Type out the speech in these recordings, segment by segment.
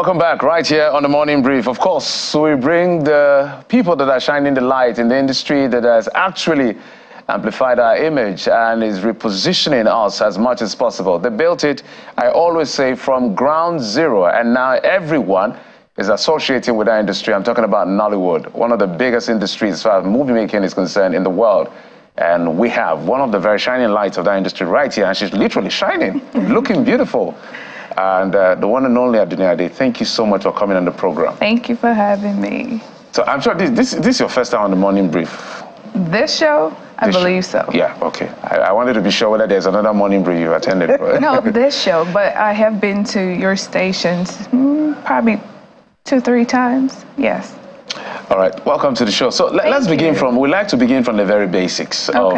Welcome back right here on the Morning Brief. Of course, we bring the people that are shining the light in the industry that has actually amplified our image and is repositioning us as much as possible. They built it, I always say, from ground zero, and now everyone is associating with our industry. I'm talking about Nollywood, one of the biggest industries as far as movie making is concerned in the world. And we have one of the very shining lights of that industry right here, and she's literally shining, looking beautiful. And the one and only Adunni, thank you so much for coming on the program. Thank you for having me. So I'm sure this is your first time on the Morning Brief. This show? I believe so. Yeah, okay. I wanted to be sure whether there's another Morning Brief you attended. No, this show, but I have been to your stations probably 2-3 times, yes. All right, welcome to the show. So let's begin we like to begin from the very basics of,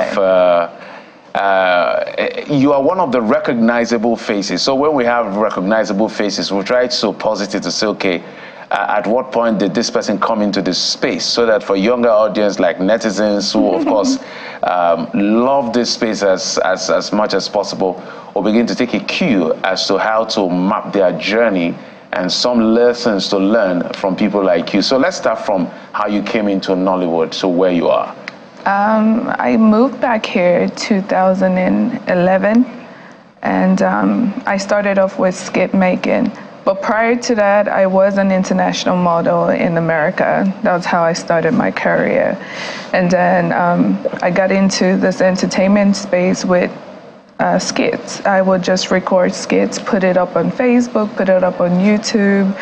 you are one of the recognizable faces. So when we have recognizable faces, we try to positive to say, okay, at what point did this person come into this space? So that for younger audience like netizens who, of course, love this space as much as possible, will begin to take a cue as to how to map their journey and some lessons to learn from people like you. So let's start from how you came into Nollywood, so where you are. I moved back here in 2011, and I started off with skit making. But prior to that, I was an international model in America. That's how I started my career. And then I got into this entertainment space with skits. I would just record skits, put it up on Facebook, put it up on YouTube,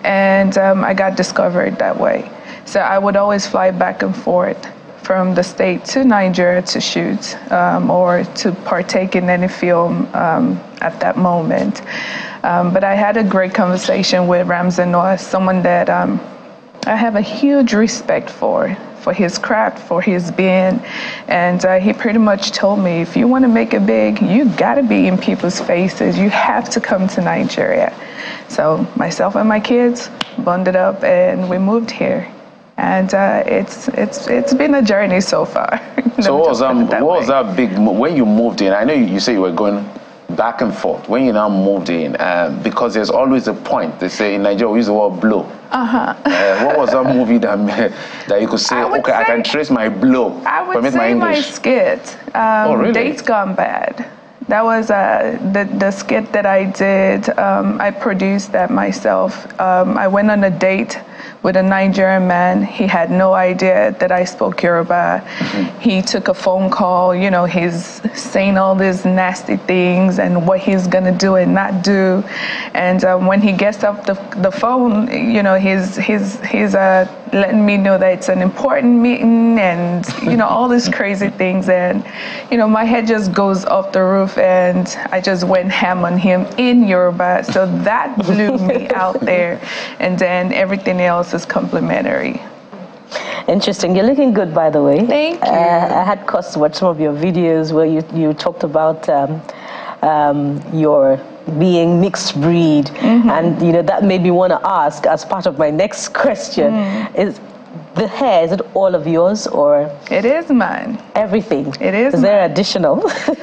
and I got discovered that way. So I would always fly back and forth from the state to Nigeria to shoot or to partake in any film at that moment. But I had a great conversation with Ramsey Noah, someone that I have a huge respect for his craft, for his being. And he pretty much told me, if you want to make it big, you got to be in people's faces. You have to come to Nigeria. So myself and my kids bonded up and we moved here. And it's been a journey so far. So what was that big move? When you moved in, I know you say you were going back and forth. When you now moved in, because there's always a point. They say in Nigeria we use the word blow. What was that movie that you could say, okay, I can trace my blow? I would say my skit, oh, really? Dates Gone Bad. That was the skit that I did. I produced that myself. I went on a date with a Nigerian man. He had no idea that I spoke Yoruba. He took a phone call, you know, he's saying all these nasty things and what he's gonna do and not do. And when he gets off the phone, you know, he's letting me know that it's an important meeting and, you know, all these crazy things. And, you know, my head just goes off the roof and I just went ham on him in Yoruba. So that blew me out there. And then everything else is complimentary. Interesting. You're looking good, by the way. Thank you. I had cause to watch some of your videos where you talked about your being mixed breed, and you know that made me want to ask, as part of my next question, is the hair, is it all of yours or? It is mine. Everything? It is. Is there additional?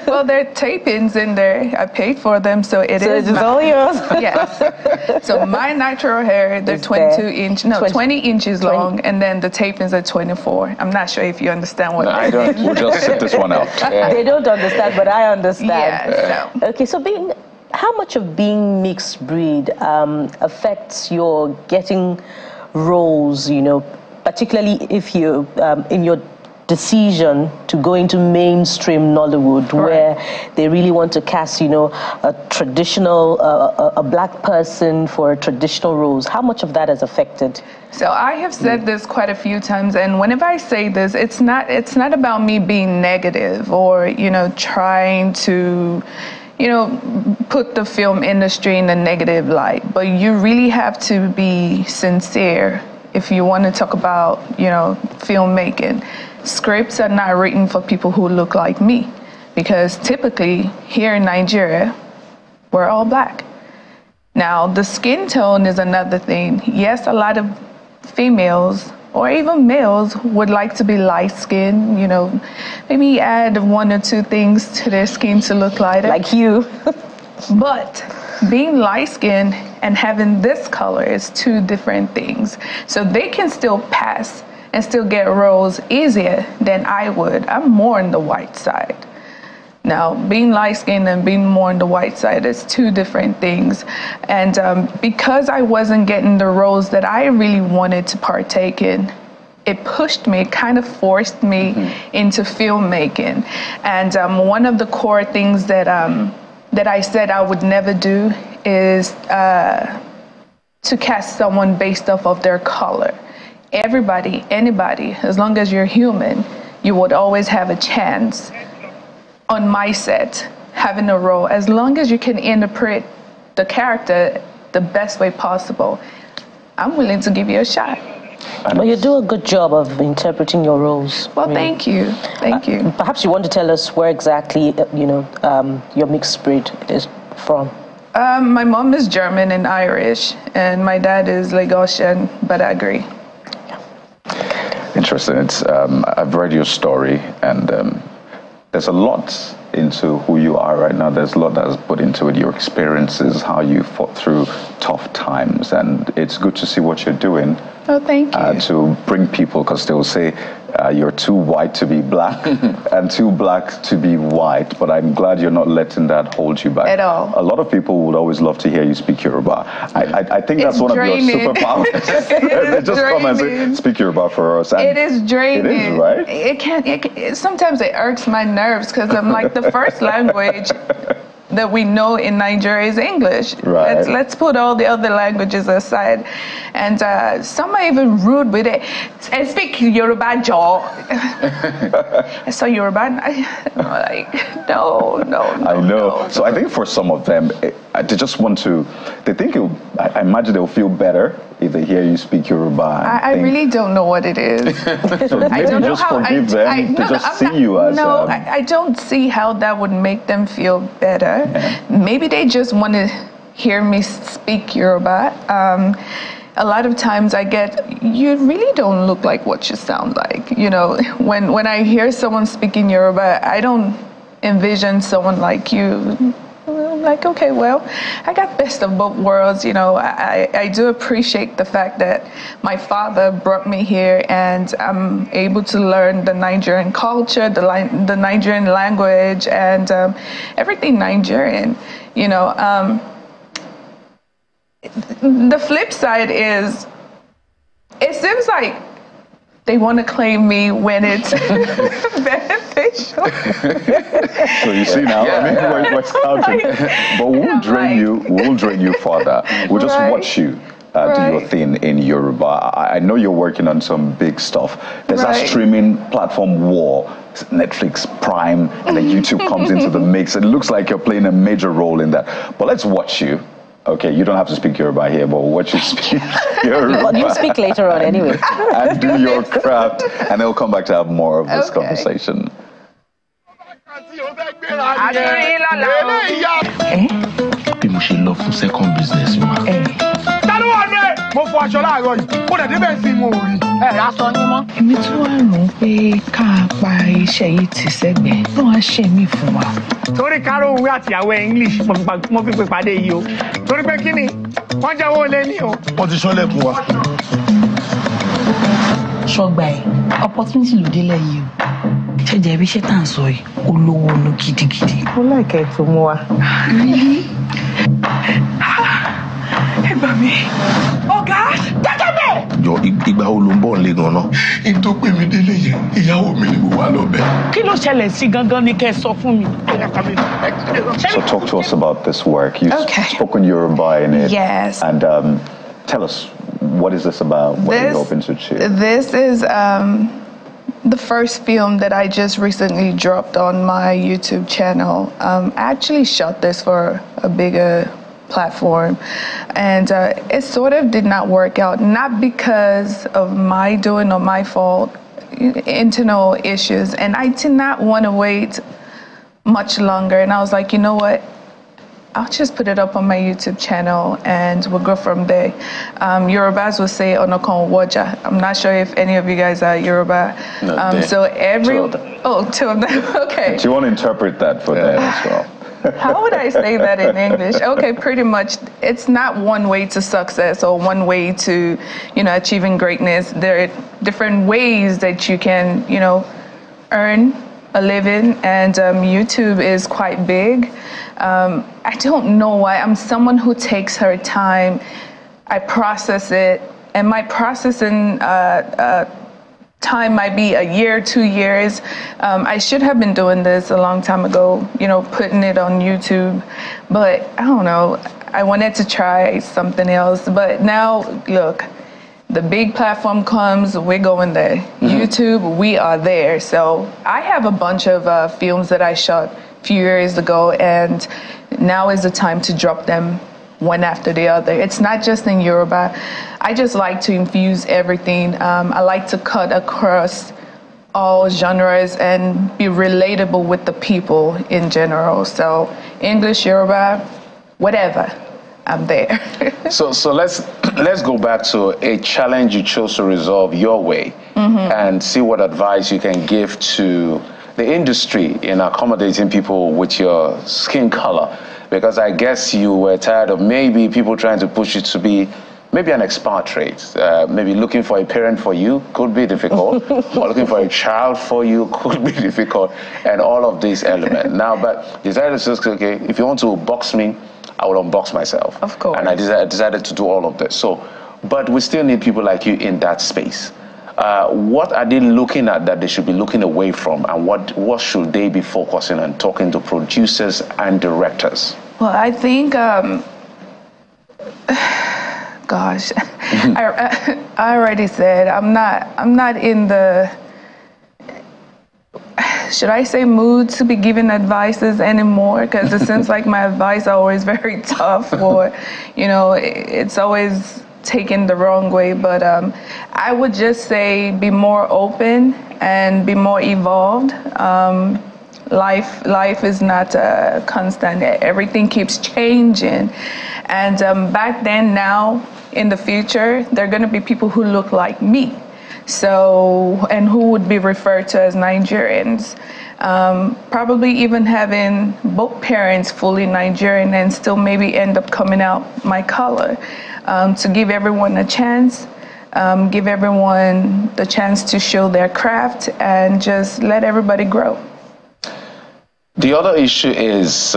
Well, there are tape-ins in there. I paid for them, so it is. So it's all yours? Yes. So my natural hair, they're 20 inches long, and then the tape-ins are 24. I'm not sure if you understand what I don't. We'll just sit this one out. Yeah. They don't understand, but I understand. Yeah, so. Okay, so how much of being mixed breed affects your getting roles, you know, particularly if you, in your decision to go into mainstream Nollywood, where they really want to cast, you know, a traditional, a black person for traditional roles. How much of that has affected? So I have said this quite a few times, and whenever I say this, it's not about me being negative or, you know, trying to, you know, put the film industry in a negative light, but you really have to be sincere if you want to talk about, you know, filmmaking. Scripts are not written for people who look like me, because typically here in Nigeria, we're all black. Now, the skin tone is another thing. Yes, a lot of females or even males would like to be light-skinned, you know, maybe add 1 or 2 things to their skin to look lighter. Like you. But being light-skinned and having this color is two different things. So they can still pass and still get roles easier than I would. I'm more on the white side. Now, being light-skinned and being more on the white side is two different things. And because I wasn't getting the roles that I really wanted to partake in, it pushed me, it kind of forced me into filmmaking. And one of the core things that I said I would never do is to cast someone based off of their color. Everybody, anybody, as long as you're human, you would always have a chance on my set, having a role, as long as you can interpret the character the best way possible. I'm willing to give you a shot. Well, you do a good job of interpreting your roles. Well, thank you. Thank you. Perhaps you want to tell us where exactly, your mixed breed is from. My mom is German and Irish, and my dad is Lagosian, Badagry. Interesting. It's I've read your story, and there's a lot into who you are right now. There's a lot that's put into it, your experiences, how you fought through tough times, and it's good to see what you're doing. Oh, thank you. To bring people, because they will say you're too white to be black and too black to be white, but I'm glad you're not letting that hold you back. At all. A lot of people would always love to hear you speak Yoruba. I think that's one draining. of your superpowers. They just come and say, speak Yoruba for us. And it is draining. It is, right? Sometimes it irks my nerves, because I'm like, the first language that we know in Nigeria is English. Right. Let's put all the other languages aside. And some are even rude with it. And speak Yoruba, Joe. So Yoruba, I'm like, no. I know. No. So I think for some of them, they just want to, I imagine they'll feel better if they hear you speak Yoruba. I really don't know what it is. So maybe just forgive them to just see you as... No, I don't see how that would make them feel better. Yeah. Maybe they just want to hear me speak Yoruba. A lot of times I get, you really don't look like what you sound like. You know, when I hear someone speaking Yoruba, I don't envision someone like you. I'm like, okay, well, I got best of both worlds. You know, I do appreciate the fact that my father brought me here, and I'm able to learn the Nigerian culture, the Nigerian language, and everything Nigerian. You know, the flip side is, it seems like they want to claim me when it's beneficial. So you see now, we're scouting. But we'll drain you further. We'll just watch you do your thing in Yoruba. I know you're working on some big stuff. There's that streaming platform war, Netflix, Prime, and then YouTube comes into the mix. It looks like you're playing a major role in that. But let's watch you. Okay, you don't have to speak Yoruba here, but what you speak Yoruba. Well, you speak later on anyway. And do your craft, and they'll come back to have more of this conversation. Bí mo ṣe lọ fún second business wa. Tani wà ní ẹ̀? Mo fọ aṣọ láàárọ̀ yìí. Mo dẹ̀ débẹ̀ sí mo rí. Aṣọ yín mọ́. Èmi tún wá rò ó pé ká pa iṣẹ́ yìí tì sẹ́gbẹ̀ẹ́. Náà wá ṣe mí fún wa. Torí Káró òwe àtìyàwó English mo fi pè pàdé yìí o. Torí pé kí ni? Wọ́n jẹ́ owó lé ní o. Wọ́n ti ṣọ́lẹ̀kùn wa. Ṣọgbà ẹ̀, opportunity ló délẹ̀ yìí o. Ṣẹ̀jẹ̀ ibi iṣẹ́ tá à ń sọ yìí, olówó ló gidigidi. Mo láìka ètò mu wa. Really? Ẹ gbà mí. Ọ̀gá, jẹ́jẹ́ bẹ́ẹ̀. Jọ ìgbà wo ló ń bọ̀ nílé gan-an? N tó pè mí délé yẹn, ìyàwó mi ni mo wà lọ́bẹ̀. Kí ló ṣẹlẹ̀ sí gangan ni kẹ́ ẹ sọ fún mi? So talk to us about this work. You've spoken Yoruba in it. Yes. And tell us, what is this about? What are you hoping to achieve? This is the first film that I just recently dropped on my YouTube channel. I actually shot this for a bigger platform, and it sort of did not work out, not because of my doing or my fault, internal issues, and I did not want to wait much longer, and I was like, you know what, I'll just put it up on my YouTube channel and we'll go from there. Yorubas will say Onokon Waja. I'm not sure if any of you guys are Yoruba. No, so every... Two of them. Oh, two of them, okay. Do you want to interpret that for them as well? How would I say that in English? Okay, pretty much. It's not one way to success or one way to, achieving greatness. There are different ways that you can, earn a living, and YouTube is quite big. I don't know why. I'm someone who takes her time. I process it, and my processing time might be a year, 2 years. I should have been doing this a long time ago, putting it on YouTube, but I don't know. I wanted to try something else, but now, look, the big platform comes, we're going there. YouTube, we are there. So I have a bunch of films that I shot a few years ago, and now is the time to drop them one after the other. It's not just in Yoruba. I just like to infuse everything. I like to cut across all genres and be relatable with the people in general. So English, Yoruba, whatever, I'm there. So let's go back to a challenge you chose to resolve your way, and see what advice you can give to the industry in accommodating people with your skin color. Because I guess you were tired of maybe people trying to push you to be maybe an expatriate. Maybe looking for a parent for you could be difficult, or looking for a child for you could be difficult, and all of these elements. Now, but decided to say, okay, if you want to box me, I will unbox myself. Of course. And I decided to do all of this. So, but we still need people like you in that space. What are they looking at that they should be looking away from, and what should they be focusing on talking to producers and directors? Well, I think, gosh, I already said I'm not in the, should I say, mood to be giving advices anymore, because it seems like my advice are always very tough, or it's always taken the wrong way. But I would just say be more open and be more evolved. Life is not constant. Everything keeps changing, and back then, now, in the future, there are going to be people who look like me, and who would be referred to as Nigerians. Probably even having both parents fully Nigerian and still maybe end up coming out my color. To give everyone a chance, give everyone the chance to show their craft, and just let everybody grow. The other issue is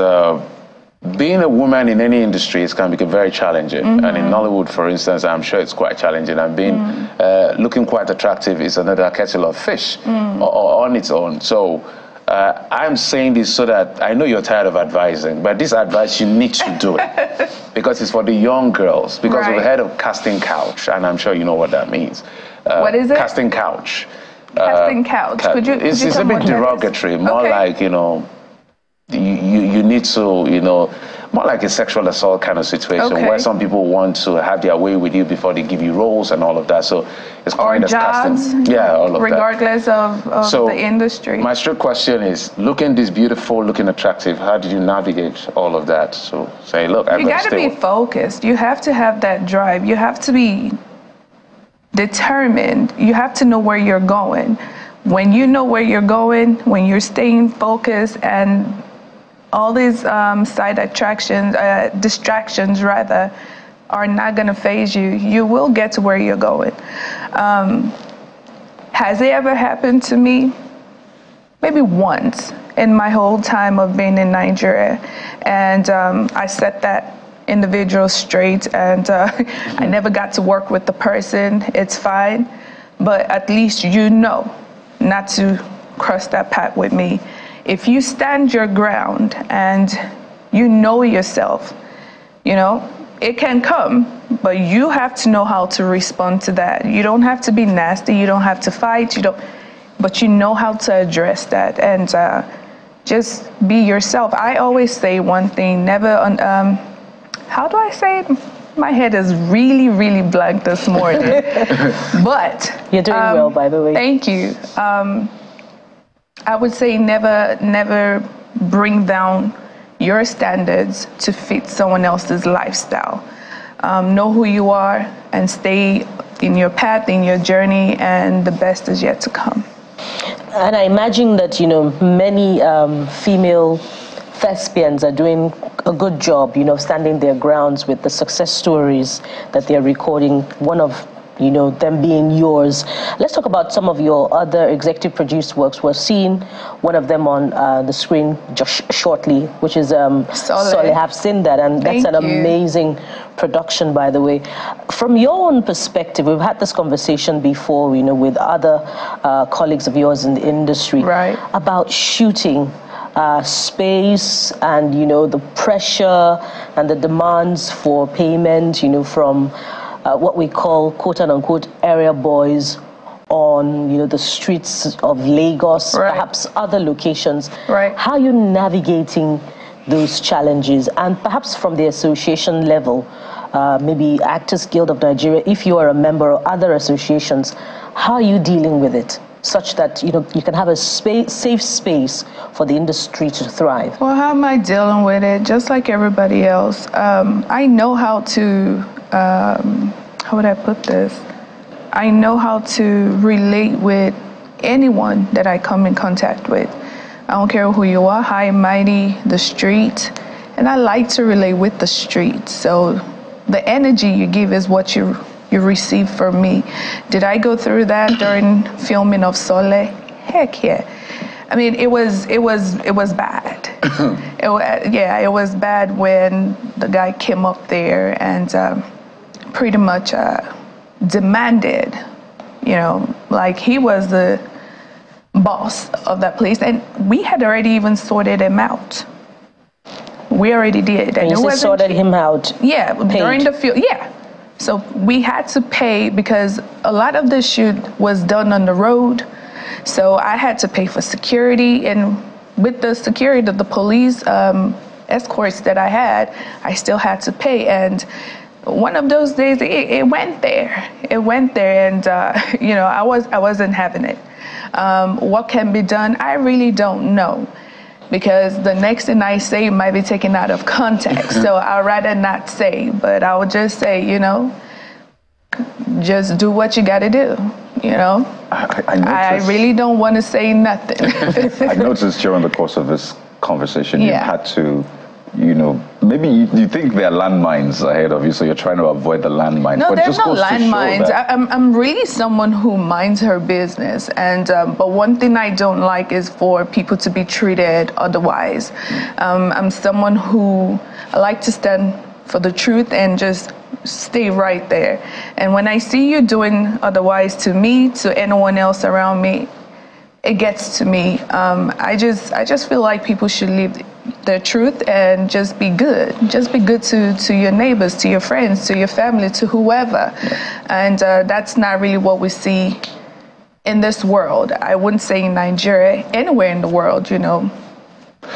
being a woman in any industry can become very challenging. And in Nollywood, for instance, I'm sure it's quite challenging. And being looking quite attractive is another kettle of fish on its own. So I'm saying this so that I know you're tired of advising, but this advice, you need to do it because it's for the young girls. Because we've heard of casting couch, and I'm sure you know what that means. What is it? Casting couch. Casting couch. Could you it's a bit derogatory, more like, you need to, more like a sexual assault kind of situation where some people want to have their way with you before they give you roles and all of that. So it's kind of casting. Yeah, all of regardless that. Regardless of the industry. My strict question is, looking this beautiful, looking attractive, how did you navigate all of that? So say, look, you got to be focused. You have to have that drive. You have to be determined. You have to know where you're going. When you know where you're going, when you're staying focused, and all these side distractions rather, are not going to phase you, you will get to where you're going. Has it ever happened to me? Maybe once in my whole time of being in Nigeria. And I set that individual straight, and I never got to work with the person. It's fine, but at least you know not to cross that path with me. If you stand your ground and you know yourself, it can come, but you have to know how to respond to that. You don't have to be nasty. You don't have to fight. But you know how to address that, and just be yourself. I always say one thing: never. How do I say it? My head is really, really blank this morning. But you're doing well, by the way. Thank you. I would say never bring down your standards to fit someone else's lifestyle. Know who you are and stay in your path, in your journey, and the best is yet to come. And I imagine that, many female thespians are doing a good job, standing their grounds with the success stories that they're recording, one of them being yours. Let's talk about some of your other executive produced works. We're seeing one of them on the screen just shortly, which is Sole. I've seen that, and that's an amazing production, by the way. From your own perspective, we've had this conversation before, with other colleagues of yours in the industry, about shooting. Space and the pressure and the demands for payment from what we call quote-unquote area boys on the streets of Lagos, perhaps other locations. How are you navigating those challenges? And perhaps from the association level, maybe Actors Guild of Nigeria, if you are a member of other associations, how are you dealing with it, such that you can have a safe space for the industry to thrive? Well, how am I dealing with it? Just like everybody else, I know how to. How would I put this? I know how to relate with anyone that I come in contact with. I don't care who you are, high, mighty, the street, and I like to relate with the street. So the energy you give is what you receive from me. Did I go through that during filming of Sole? Heck yeah. I mean, it was bad. It was bad when the guy came up there and pretty much demanded, like he was the boss of that place, and we had already even sorted him out. We already did. And you sorted him out? Yeah, during the film. Yeah. So we had to pay because a lot of the shoot was done on the road. So I had to pay for security, and with the security of the police escorts that I had, I still had to pay. And one of those days, it went there. It went there, and I wasn't having it. What can be done? I really don't know, because the next thing I say might be taken out of context. So I'd rather not say, but I would just say, just do what you got to do. I really don't want to say nothing. I noticed during the course of this conversation, you had to. Maybe you think there are landmines ahead of you, so you're trying to avoid the landmines. No, but there's no landmines. I'm really someone who minds her business, and but one thing I don't like is for people to be treated otherwise. I'm someone who I like to stand for the truth and just stay right there. And when I see you doing otherwise to me, to anyone else around me, it gets to me. I just feel like people should live their truth and just be good. Just be good to your neighbors, to your friends, to your family, to whoever. And that's not really what we see in this world. I wouldn't say in Nigeria, anywhere in the world,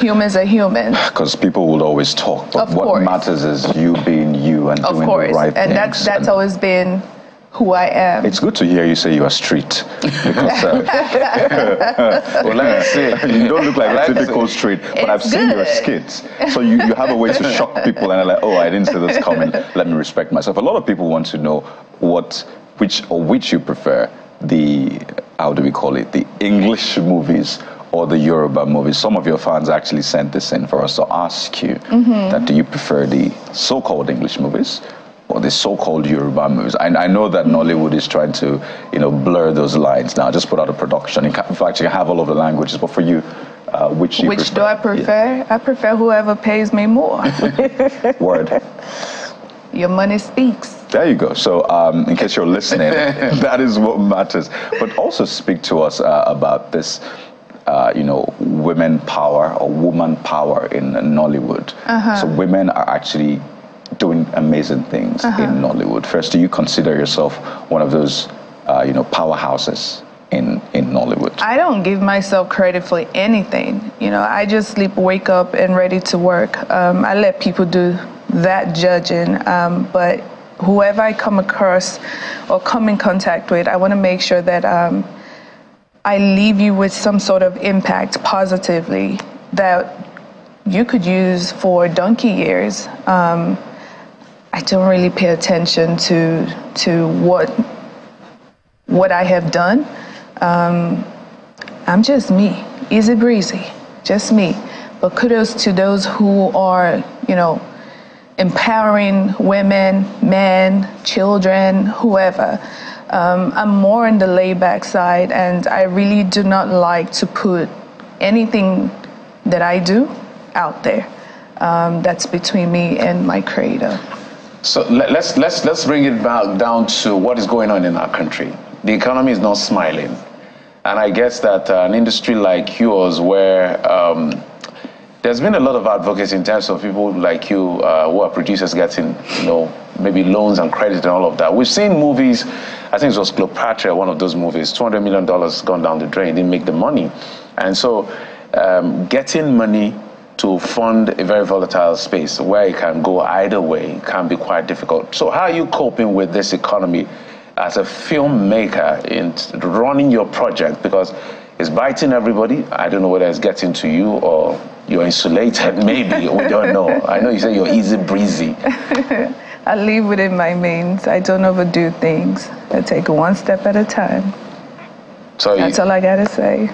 humans are humans. Because people will always talk, but what matters is you being you and doing the right things. And that's always been who I am. It's good to hear you say you are street, because well, let me see. You don't look like a typical street, but I've seen your skits. So you have a way to shock people, and they're like, oh, I didn't see this coming. Let me respect myself. A lot of people want to know which you prefer, the, how do we call it, the English movies or the Yoruba movies. Some of your fans actually sent this in for us to ask you that do you prefer the so-called English movies or the so-called Yoruba movies? I know that Nollywood is trying to, blur those lines now. Just put out a production. In fact, you can have all of the languages, but for you, which do I prefer? Yeah. I prefer whoever pays me more. Word. Your money speaks. There you go. So in case you're listening, that is what matters. But also speak to us about this, women power or woman power in Nollywood. So women are actually doing amazing things in Nollywood. First, do you consider yourself one of those, powerhouses in Nollywood? I don't give myself credit for anything. I just sleep, wake up, and ready to work. I let people do that judging, but whoever I come across or come in contact with, I want to make sure that I leave you with some sort of impact positively that you could use for donkey years. I don't really pay attention to what I have done. I'm just me, easy breezy, just me. But kudos to those who are, empowering women, men, children, whoever. I'm more on the laid-back side, and I really do not like to put anything that I do out there. That's between me and my creator. So let's bring it back down to what is going on in our country. The economy is not smiling, and I guess that an industry like yours, where there's been a lot of advocacy in terms of people like you who are producers getting, maybe loans and credit and all of that. We've seen movies. I think it was Cleopatra, one of those movies. $200 million gone down the drain. Didn't make the money, and so getting money to fund a very volatile space where it can go either way can be quite difficult. So how are you coping with this economy as a filmmaker in running your project? Because it's biting everybody. I don't know whether it's getting to you or you're insulated, maybe. We don't know. I know you say you're easy breezy. I live within my means. I don't overdo things. I take it one step at a time. So that's all I gotta say.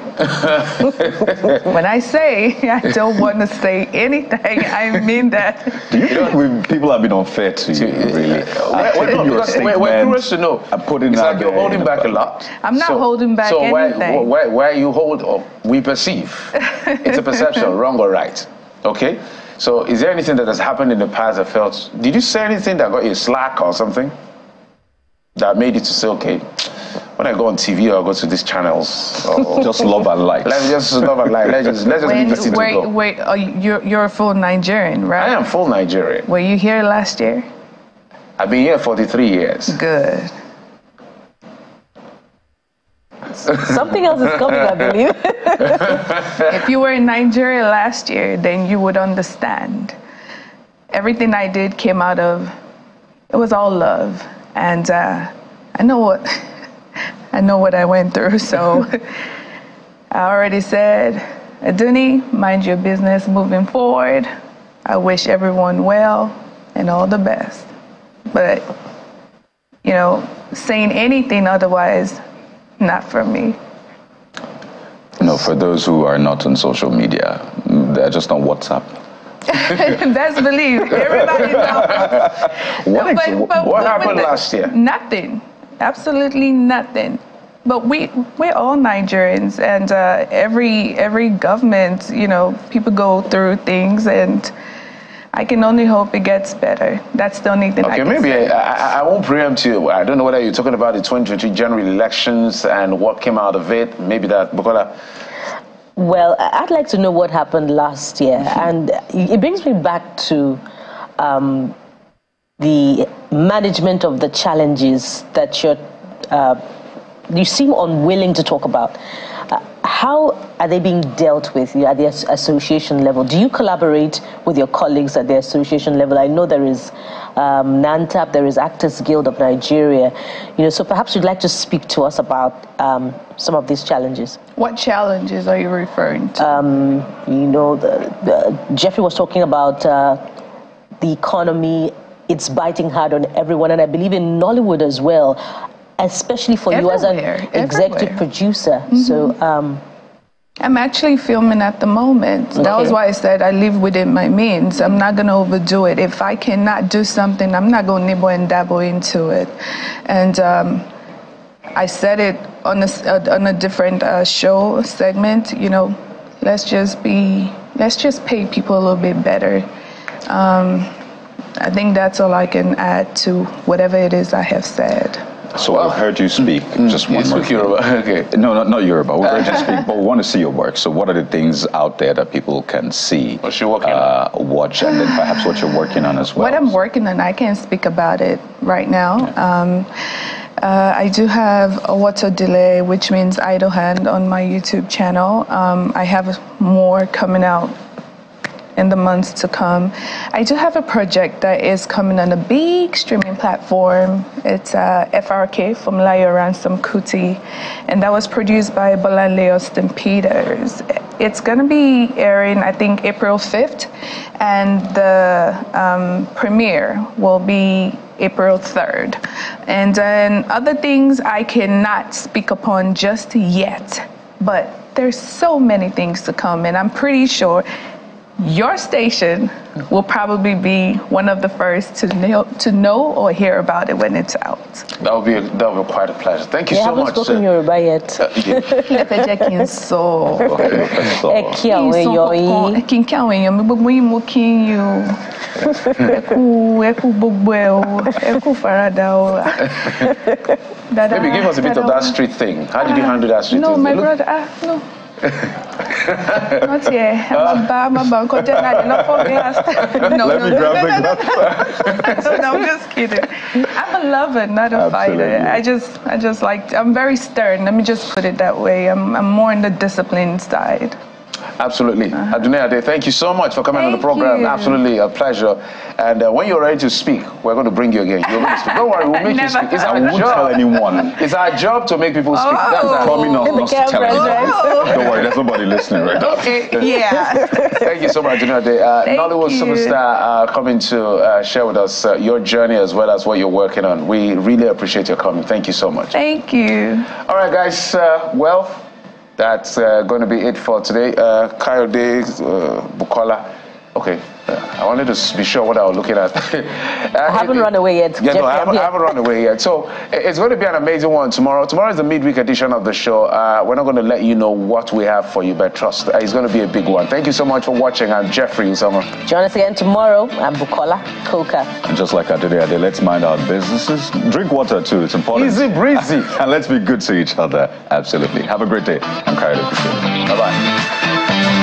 When I say I don't want to say anything, I mean that. Do you think people have been unfair to you, really? We're curious to know. It's like you're holding back a lot. I'm not holding back anything. So where you hold, we perceive. It's a perception, wrong or right. Okay? So is there anything that has happened in the past that felt, did you say anything that got you slack or something? That made you to say, okay, when I go on TV or go to these channels, just love and light. Let's just love and light. Let's just leave this thing to go. Wait, you're a full Nigerian, right? I am full Nigerian. Were you here last year? I've been here 43 years. Good. Something else is coming, I believe. If you were in Nigeria last year, then you would understand. Everything I did came out of, it was all love. And I know what I went through. So I already said, Adunni, mind your business moving forward. I wish everyone well and all the best. But, saying anything otherwise, not for me. For those who are not on social media, they're just on WhatsApp. Best believe everybody knows. What happened last year? Nothing, absolutely nothing. But we're all Nigerians, and every government, people go through things, and I can only hope it gets better. That's the only thing I can say. I won't preempt you. I don't know whether you're talking about the 2023 general elections and what came out of it. Maybe that, Bukola. Well, I'd like to know what happened last year, and it brings me back to the management of the challenges that you seem unwilling to talk about. How are they being dealt with at the association level? Do you collaborate with your colleagues at the association level? I know there is NANTAP, there is Actors Guild of Nigeria. So perhaps you'd like to speak to us about some of these challenges. What challenges are you referring to? Jeffrey was talking about the economy. It's biting hard on everyone, and I believe in Nollywood as well, especially for you as an executive producer. Mm-hmm. So I'm actually filming at the moment. Okay. That was why I said I live within my means. I'm not going to overdo it. If I cannot do something, I'm not going to nibble and dabble into it. And I said it on a different show segment. Let's just pay people a little bit better. I think that's all I can add to whatever it is I have said. So I've heard you speak. Just one more. Yoruba. Okay. No, not Yoruba. We heard you speak, but we want to see your work. So what are the things out there that people can see, what you're working on? Watch, and then perhaps what you're working on as well? What I'm working on, I can't speak about it right now. Yeah. I do have a water delay, which means idle hand on my YouTube channel. I have more coming out in the months to come. I do have a project that is coming on a big streaming platform. It's FRK from Layo Ransom Kuti, and that was produced by Bolanle Austin Peters. It's going to be airing, I think, April 5th, and the premiere will be April 3rd. And then other things I cannot speak upon just yet, but there's so many things to come, and I'm pretty sure your station will probably be one of the first to know or hear about it when it's out. That will be quite a pleasure. Thank you so much. You haven't spoken Yoruba yet. Maybe give us a bit of that street thing. How did you handle that street thing? No, my brother, no. Not yet. I'm about to No, Let me grab the glass. No, I'm just kidding. I'm a lover, not a fighter. I just like, I'm very stern. Let me just put it that way. I'm more on the disciplined side. Absolutely. Adunni Ade, thank you so much for coming on the program. You. Absolutely a pleasure. And when you're ready to speak, we're going to bring you again. You're going to speak. Don't worry, we'll make you speak. It's our job. Tell anyone. It's our job to make people speak. That's our Coming up, not to tell anyone. Don't worry, there's nobody listening right now. Okay, yeah. Thank you so much, Adunni Ade. Nollywood superstar coming to share with us your journey as well as what you're working on. We really appreciate your coming. Thank you so much. Thank you. All right, guys. Well, that's going to be it for today. Kayode, Bukola. Okay, I wanted to be sure what I was looking at. I haven't run away yet. Yeah, no, I haven't run away yet. So it's going to be an amazing one tomorrow. Tomorrow is the midweek edition of the show. We're not going to let you know what we have for you, but trust, it's going to be a big one. Thank you so much for watching. I'm Jeffrey Usama. Join us again tomorrow. I'm Bukola Coca. And just like Adunni, let's mind our businesses. Drink water too, it's important. Easy breezy. And let's be good to each other. Absolutely. Have a great day. I'm Kayode. Bye-bye.